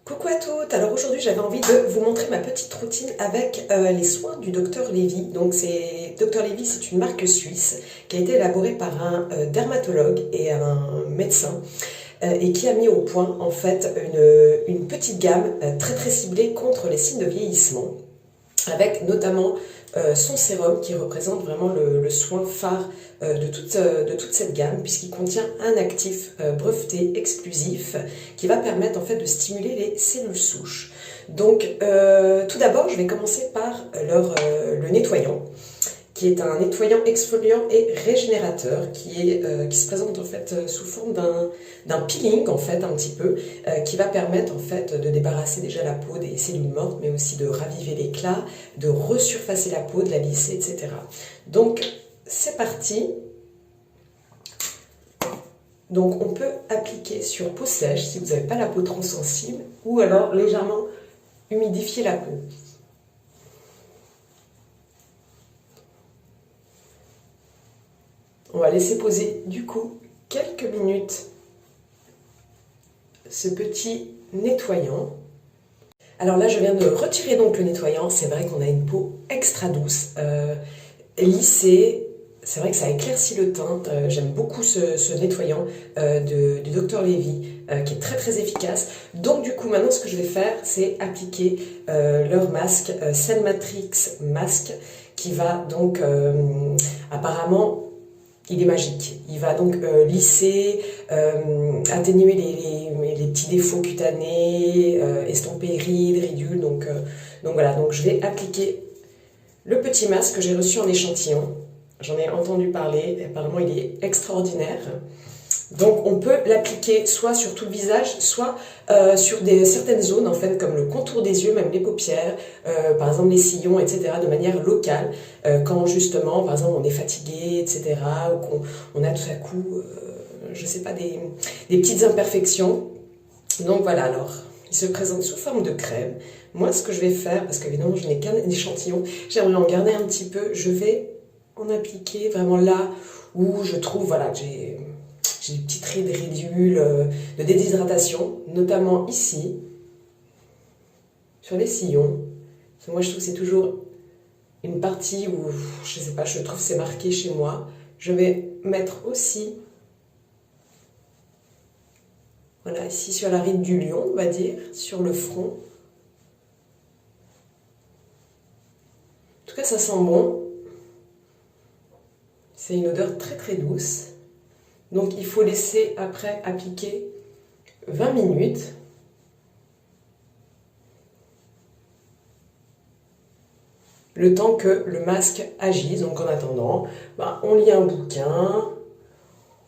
Coucou à toutes, alors aujourd'hui j'avais envie de vous montrer ma petite routine avec les soins du Dr Lévy. Donc Dr Lévy, c'est une marque suisse qui a été élaborée par un dermatologue et un médecin et qui a mis au point en fait une petite gamme très ciblée contre les signes de vieillissement, avec notamment son sérum qui représente vraiment le soin phare de toute cette gamme, puisqu'il contient un actif breveté exclusif qui va permettre en fait de stimuler les cellules souches. Donc tout d'abord je vais commencer par le nettoyant, qui est un nettoyant exfoliant et régénérateur qui se présente en fait sous forme d'un peeling en fait un petit peu, qui va permettre en fait de débarrasser déjà la peau des cellules mortes, mais aussi de raviver l'éclat, de resurfacer la peau, de la lisser, etc. Donc c'est parti. Donc on peut appliquer sur peau sèche si vous n'avez pas la peau trop sensible, ou alors légèrement humidifier la peau. On va laisser poser du coup quelques minutes ce petit nettoyant. Alors là je viens de retirer donc le nettoyant. C'est vrai qu'on a une peau extra douce, lissée. C'est vrai que ça éclaircit le teint. J'aime beaucoup ce nettoyant du Dr Lévy qui est très efficace. Donc du coup maintenant ce que je vais faire, c'est appliquer leur masque Cell Matrix Mask, qui va donc apparemment, il est magique. Il va donc lisser, atténuer les petits défauts cutanés, estomper rides, ridules. Donc voilà, donc je vais appliquer le petit masque que j'ai reçu en échantillon. J'en ai entendu parler, et apparemment il est extraordinaire. Donc on peut l'appliquer soit sur tout le visage, soit sur certaines zones en fait, comme le contour des yeux, même les paupières, par exemple les sillons, etc., de manière locale, quand justement, par exemple, on est fatigué, etc., ou qu'on a tout à coup, je sais pas, des petites imperfections. Donc voilà, alors, il se présente sous forme de crème. Moi, ce que je vais faire, parce qu'évidemment, je n'ai qu'un échantillon, j'aimerais en garder un petit peu, je vais en appliquer vraiment là où je trouve, voilà, que j'ai des petites rides, ridules de déshydratation, notamment ici, sur les sillons. Parce que moi, je trouve que c'est toujours une partie où, je sais pas, je trouve que c'est marqué chez moi. Je vais mettre aussi, voilà, ici sur la ride du lion, on va dire, sur le front. En tout cas, ça sent bon. C'est une odeur très douce. Donc il faut laisser après appliquer 20 minutes. Le temps que le masque agisse. Donc en attendant, on lit un bouquin,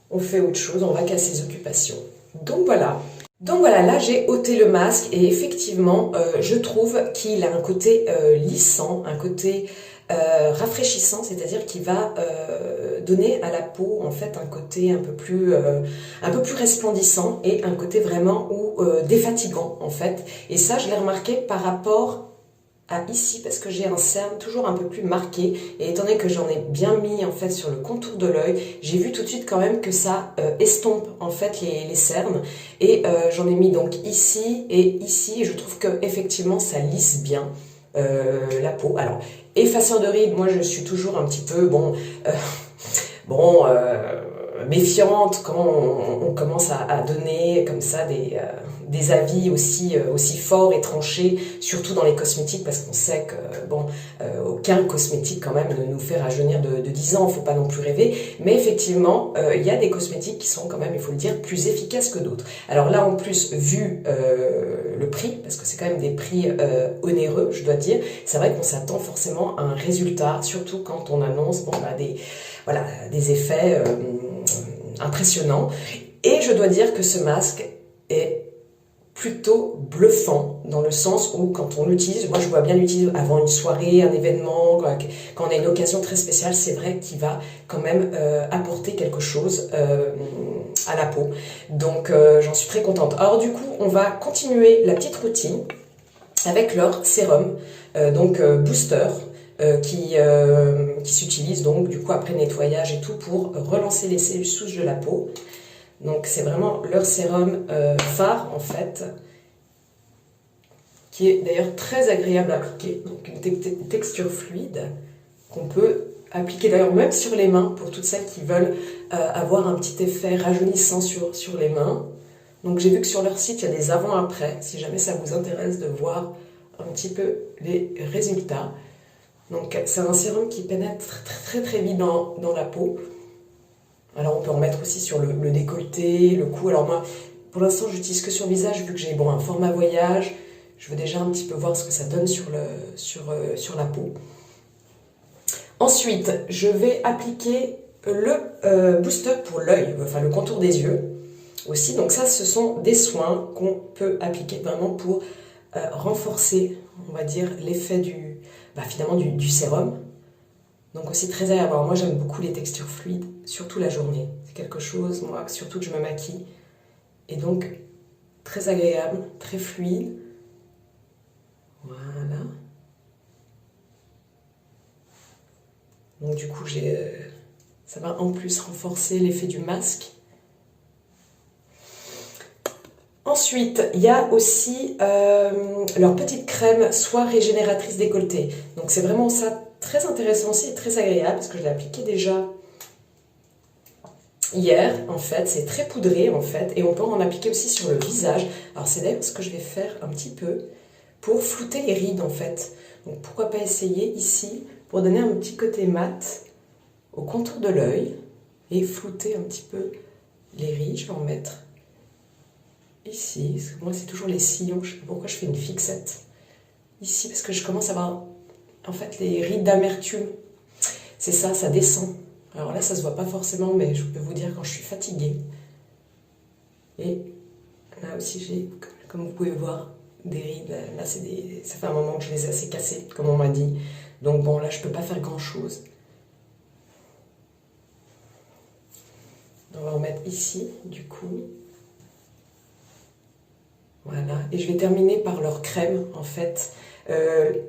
on fait autre chose, on va qu'à ses occupations. Donc voilà. Là j'ai ôté le masque et effectivement je trouve qu'il a un côté lissant, un côté rafraîchissant, c'est-à-dire qu'il va donner à la peau en fait un côté un peu plus resplendissant et un côté vraiment défatigant en fait. Et ça je l'ai remarqué par rapport à ici, parce que j'ai un cerne toujours un peu plus marqué, et étant donné que j'en ai bien mis en fait sur le contour de l'œil, j'ai vu tout de suite quand même que ça estompe en fait les cernes, et j'en ai mis donc ici et ici, et je trouve que effectivement ça lisse bien la peau. Alors effaceur de rides, moi je suis toujours un petit peu méfiante quand on commence à donner comme ça des avis aussi forts et tranchés, surtout dans les cosmétiques, parce qu'on sait que aucun cosmétique quand même ne nous fait rajeunir de 10 ans, il ne faut pas non plus rêver, mais effectivement il y a des cosmétiques qui sont quand même, il faut le dire, plus efficaces que d'autres. Alors là en plus, vu le prix, parce que c'est quand même des prix onéreux, je dois dire, c'est vrai qu'on s'attend forcément à un résultat, surtout quand on annonce des effets impressionnants. Et je dois dire que ce masque est plutôt bluffant, dans le sens où quand on l'utilise, moi je vois bien l'utiliser avant une soirée, un événement, quand on a une occasion très spéciale, c'est vrai qu'il va quand même apporter quelque chose à la peau. Donc j'en suis très contente. Alors du coup, on va continuer la petite routine avec leur sérum, booster, qui s'utilise donc du coup après nettoyage et tout pour relancer les cellules souches de la peau. Donc c'est vraiment leur sérum phare en fait. qui est d'ailleurs très agréable à appliquer, donc une texture fluide qu'on peut appliquer d'ailleurs même sur les mains pour toutes celles qui veulent avoir un petit effet rajeunissant sur les mains. Donc j'ai vu que sur leur site il y a des avant-après, si jamais ça vous intéresse de voir un petit peu les résultats. Donc c'est un sérum qui pénètre très très vite dans la peau. Alors on peut en mettre aussi sur le décolleté, le cou. Alors moi pour l'instant j'utilise que sur le visage vu que j'ai un format voyage. Je veux déjà un petit peu voir ce que ça donne sur la peau. Ensuite, je vais appliquer le booster pour l'œil, enfin le contour des yeux aussi. Donc ça, ce sont des soins qu'on peut appliquer vraiment pour renforcer, on va dire, l'effet finalement du sérum. Donc aussi très agréable. Alors moi, j'aime beaucoup les textures fluides, surtout la journée. C'est quelque chose, moi, surtout que je me maquille. Et donc, très agréable, très fluide. Voilà. Donc du coup, ça va en plus renforcer l'effet du masque. Ensuite, il y a aussi leur petite crème soie régénératrice décolletée. Donc c'est vraiment ça très intéressant aussi et très agréable parce que je l'ai appliqué déjà hier en fait. C'est très poudré en fait et on peut en appliquer aussi sur le visage. Alors c'est d'ailleurs ce que je vais faire un petit peu pour flouter les rides en fait. Donc pourquoi pas essayer ici pour donner un petit côté mat au contour de l'œil et flouter un petit peu les rides. Je vais en mettre ici, parce que moi c'est toujours les sillons, je sais pas pourquoi je fais une fixette. Ici parce que je commence à avoir en fait les rides d'amertume. C'est ça, ça descend. Alors là ça se voit pas forcément mais je peux vous dire quand je suis fatiguée. Et là aussi j'ai, comme vous pouvez voir, des rides, là ça fait un moment que je les ai assez cassées, comme on m'a dit. Donc bon, là je peux pas faire grand chose. On va en mettre ici, du coup. Voilà, et je vais terminer par leur crème, en fait.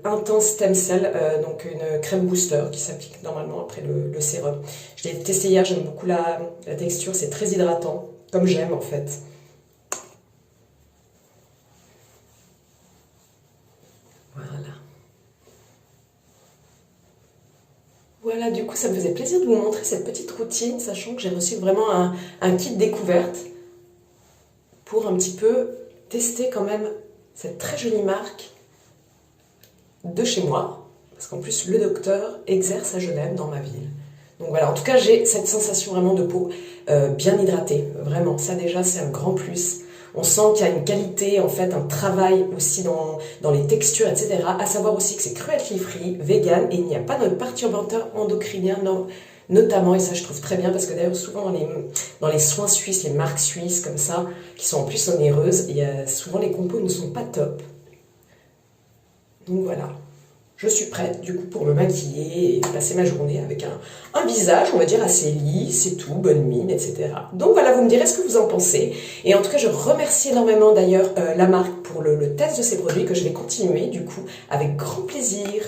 Intense Stem Cell, donc une crème booster qui s'applique normalement après le sérum. Je l'ai testé hier, j'aime beaucoup la texture, c'est très hydratant, comme j'aime en fait. Voilà. Voilà, du coup, ça me faisait plaisir de vous montrer cette petite routine, sachant que j'ai reçu vraiment un kit découverte pour un petit peu tester quand même cette très jolie marque de chez moi, parce qu'en plus, le docteur exerce à Genève, dans ma ville. Donc voilà, en tout cas, j'ai cette sensation vraiment de peau bien hydratée, vraiment. Ça déjà, c'est un grand plus. On sent qu'il y a une qualité, en fait, un travail aussi dans les textures, etc. À savoir aussi que c'est cruelty-free, vegan, et il n'y a pas de perturbateur endocrinien, notamment, et ça je trouve très bien, parce que d'ailleurs souvent dans les soins suisses, les marques suisses comme ça, qui sont en plus onéreuses, souvent les compos ne sont pas top. Donc voilà. Je suis prête du coup pour me maquiller et passer ma journée avec un visage, on va dire, assez lisse et tout, bonne mine, etc. Donc voilà, vous me direz ce que vous en pensez. Et en tout cas, je remercie énormément d'ailleurs la marque pour le test de ces produits que je vais continuer du coup avec grand plaisir.